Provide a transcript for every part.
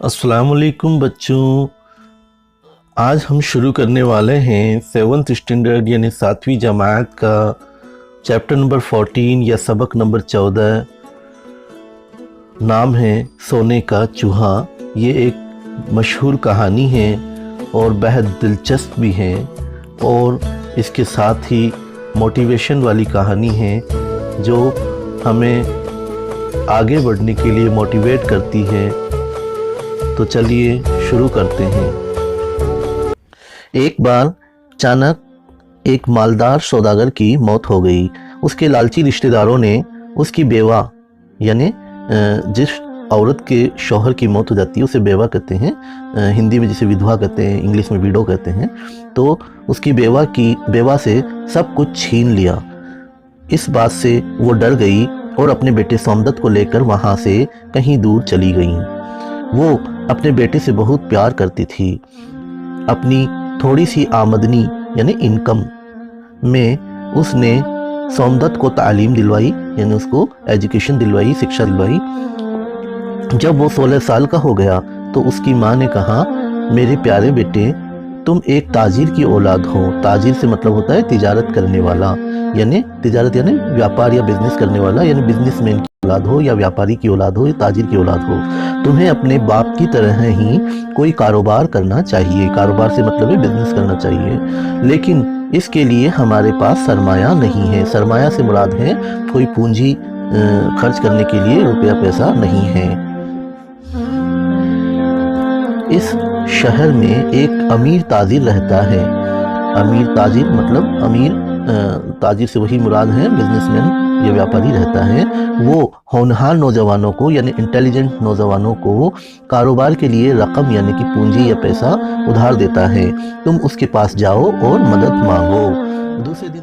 अस्सलामुअलैकुम बच्चों। आज हम शुरू करने वाले हैं 7th स्टैंडर्ड यानी 7वीं जमात का चैप्टर नंबर 14 या सबक नंबर 14। नाम है सोने का चूहा। ये एक मशहूर कहानी है और बेहद दिलचस्प भी है और इसके साथ ही मोटिवेशन वाली कहानी है जो हमें आगे बढ़ने के लिए मोटिवेट करती है। तो चलिए शुरू करते हैं। एक बार अचानक एक मालदार सौदागर की मौत हो गई। उसके लालची रिश्तेदारों ने उसकी बेवा यानी जिस औरत के शौहर की मौत हो जाती है उसे बेवा कहते हैं, हिंदी में जिसे विधवा कहते हैं, इंग्लिश में विडो कहते हैं। तो उसकी बेवा से सब कुछ छीन लिया। इस बात से वो डर गई और अपने बेटे सोमदत्त को लेकर वहाँ से कहीं दूर चली गई। वो अपने बेटे से बहुत प्यार करती थी। अपनी थोड़ी सी आमदनी यानी इनकम में उसने सोमदत्त को तालीम दिलवाई यानी उसको एजुकेशन दिलवाई, शिक्षा दिलवाई। जब वो 16 साल का हो गया तो उसकी माँ ने कहा, मेरे प्यारे बेटे, तुम एक ताजिर की औलाद हो। ताजिर से मतलब होता है तिजारत करने वाला, यानी तिजारत यानी व्यापार या बिजनेस करने वाला, यानी बिजनेसमैन की औलाद हो या व्यापारी की औलाद हो या ताजिर की औलाद हो। तुम्हें अपने बाप की तरह ही कोई कारोबार करना चाहिए। कारोबार से मतलब है बिजनेस करना चाहिए, लेकिन इसके लिए हमारे पास सरमाया नहीं है। सरमाया से मुराद है कोई पूंजी खर्च करने के लिए रुपया पैसा नहीं है। इस शहर में एक अमीर ताजिर रहता है। अमीर ताजिर मतलब ताजिर से वही मुराद है बिजनेसमैन या व्यापारी रहता है। वो होनहार नौजवानों को यानी इंटेलिजेंट नौजवानों को कारोबार के लिए रकम यानी कि पूंजी या पैसा उधार देता है। तुम उसके पास जाओ और मदद मांगो। दूसरे दिन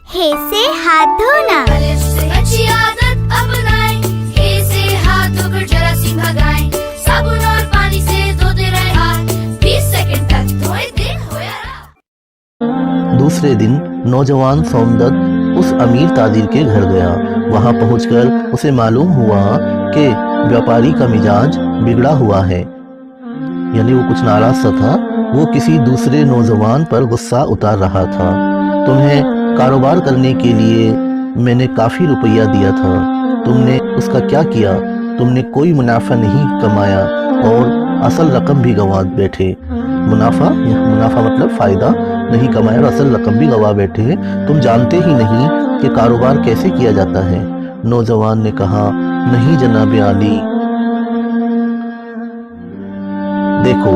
हे से हाथ धोना। अच्छी आदत अपनाएं। हे से हाथ धोकर जरासीम भगाएं। साबुन और पानी से धोते रहे हाथ। 20 सेकंड तक धोए दिन हो या रात। दूसरे दिन नौजवान सोमदत्त उस अमीर ताजिर के घर गया। वहां पहुंचकर उसे मालूम हुआ कि व्यापारी का मिजाज बिगड़ा हुआ है, यानी वो कुछ नाराज सा था। वो किसी दूसरे नौजवान पर गुस्सा उतार रहा था। तुम्हें कारोबार करने के लिए मैंने काफ़ी रुपया दिया था, तुमने उसका क्या किया? तुमने कोई मुनाफा नहीं कमाया और असल रकम भी गंवा बैठे। मुनाफा मतलब फ़ायदा नहीं कमाया और असल रकम भी गंवा बैठे। तुम जानते ही नहीं कि कारोबार कैसे किया जाता है। नौजवान ने कहा, नहीं जनाब आली। देखो,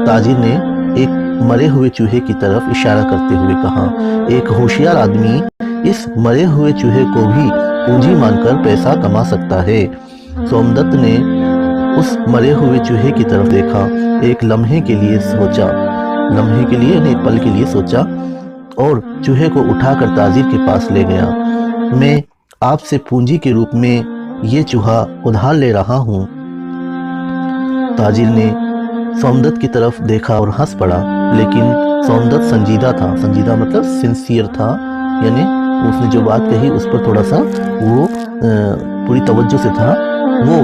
ताजिर ने एक मरे हुए चूहे की तरफ इशारा करते हुए कहा, एक होशियार आदमी इस मरे हुए चूहे को भी पूंजी मानकर पैसा कमा सकता है। सोमदत्त ने उस मरे हुए चूहे की तरफ देखा, एक लम्हे के लिए यानी एक पल के लिए सोचा और चूहे को उठाकर ताजिर के पास ले गया। मैं आपसे पूंजी के रूप में ये चूहा उधार ले रहा हूँ। ताजिर ने सोमदत्त की तरफ देखा और हंस पड़ा, लेकिन सोमदत्त संजीदा था। संजीदा मतलब सिंसियर था, यानी उसने जो बात कही उस पर थोड़ा सा वो पूरी तवज्जो से था। वो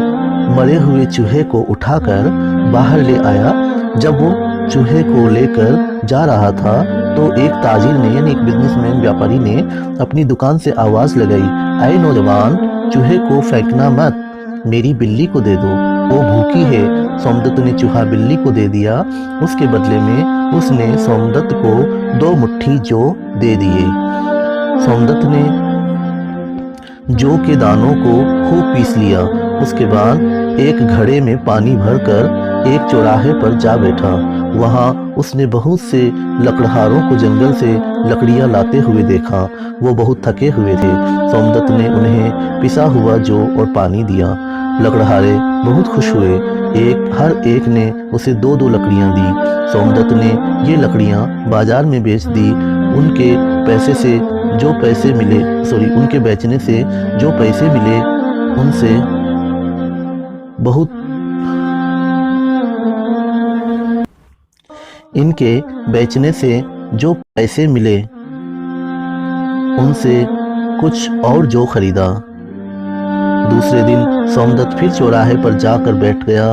मरे हुए चूहे को उठाकर बाहर ले आया। जब वो चूहे को लेकर जा रहा था तो एक ताजिर ने यानी एक बिजनेसमैन व्यापारी ने अपनी दुकान से आवाज़ लगाई, ऐ नौजवान, चूहे को फेंकना मत, मेरी बिल्ली को दे दो, वो भूखी है। सोमदत्त ने चूहा बिल्ली को दे दिया। उसके बदले में उसने सोमदत्त को 2 मुट्ठी जौ दे दिए। सोमदत्त ने जौ के दानों को खूब पीस लिया। उसके बाद एक घड़े में पानी भरकर एक चौराहे पर जा बैठा। वहाँ उसने बहुत से लकड़हारों को जंगल से लकड़ियाँ लाते हुए देखा। वो बहुत थके हुए थे। सोमदत्त ने उन्हें पिसा हुआ जौ और पानी दिया। लकड़हारे बहुत खुश हुए। हर एक ने उसे 2-2 लकड़ियाँ दी। सोमदत्त ने ये लकड़ियाँ बाजार में बेच दी। उनके बेचने से जो पैसे मिले उनसे इनके बेचने से जो पैसे मिले उनसे कुछ और जो खरीदा। दूसरे दिन सोमदत्त फिर चौराहे पर जाकर बैठ गया।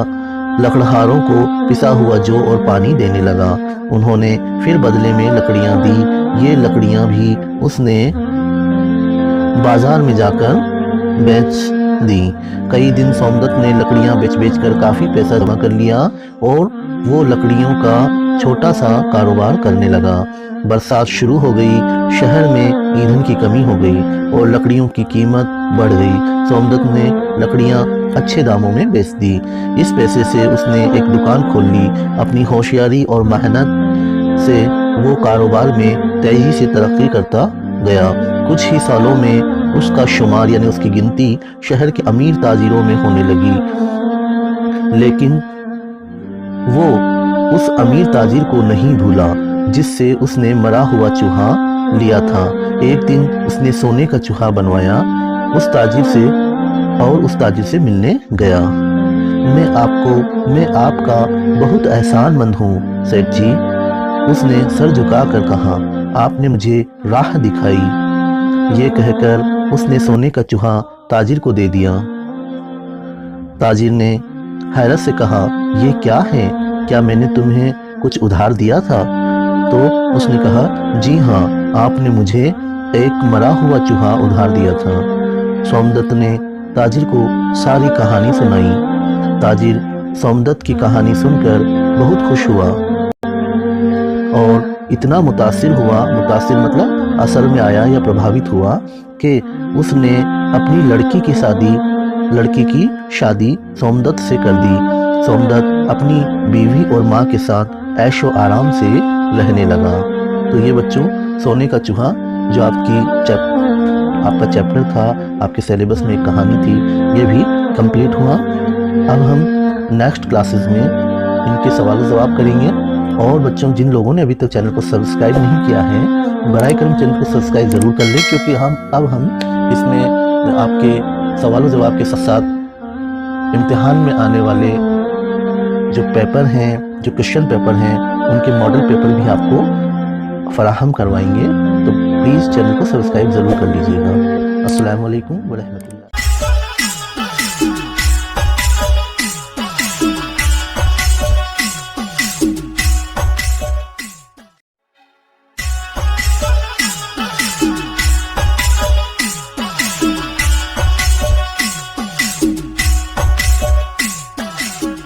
लकड़हारों को पिसा हुआ जौ और पानी देने लगा। उन्होंने फिर बदले में लकड़ियां दी। ये लकड़ियां भी उसने बाजार में जाकर बेच दी। कई दिन सोमदत्त ने लकड़ियां बेच कर काफी पैसा जमा कर लिया और वो लकड़ियों का छोटा सा कारोबार करने लगा। बरसात शुरू हो गई। शहर में ईंधन की कमी हो गई और लकड़ियों की कीमत बढ़ गई। सोमदत्त ने लकड़ियां अच्छे दामों में बेच दी। इस पैसे से उसने एक दुकान खोल ली। अपनी होशियारी और मेहनत से वो कारोबार में तेजी से तरक्की करता गया। कुछ ही सालों में उसका शुमार यानी उसकी गिनती शहर के अमीर ताजिरों में होने लगी। लेकिन वो उस अमीर ताजिर को नहीं भूला जिससे उसने मरा हुआ चूहा लिया था। एक दिन उसने सोने का चूहा बनवाया उस ताजिर से और उस ताजिर से मिलने गया। मैं आपका बहुत एहसानमंद हूँ सेठ जी, उसने सर झुकाकर कहा। आपने मुझे राह दिखाई। ये कहकर उसने सोने का चूहा ताजिर को दे दिया। ताजिर ने हैरत से कहा, ये क्या है? क्या मैंने तुम्हें कुछ उधार दिया था? तो उसने कहा, जी हाँ, आपने मुझे एक मरा हुआ चूहा उधार दिया था। सोमदत्त ने ताजिर को सारी कहानी सुनाई। ताजिर सोमदत्त की कहानी सुनकर बहुत खुश हुआ और इतना मुतासिर मतलब असर में आया या प्रभावित हुआ कि उसने अपनी लड़की की शादी सोमदत्त से कर दी। सोमदत्त अपनी बीवी और माँ के साथ ऐशो आराम से रहने लगा। तो ये बच्चों सोने का चूहा जो आपका चैप्टर था, आपके सिलेबस में एक कहानी थी, ये भी कंप्लीट हुआ। अब हम नेक्स्ट क्लासेस में इनके सवाल जवाब करेंगे। और बच्चों जिन लोगों ने अभी तक चैनल को सब्सक्राइब नहीं किया है, बराए करम चैनल को सब्सक्राइब ज़रूर कर लें, क्योंकि हम इसमें आपके सवालों जवाब के साथ साथ इम्तिहान में आने वाले जो पेपर हैं, जो क्वेश्चन पेपर हैं, उनके मॉडल पेपर भी आपको फराहम करवाएंगे। तो प्लीज़ चैनल को सब्सक्राइब ज़रूर कर लीजिएगा। अस्सलाम वालेकुम व रहमतुल्लाह।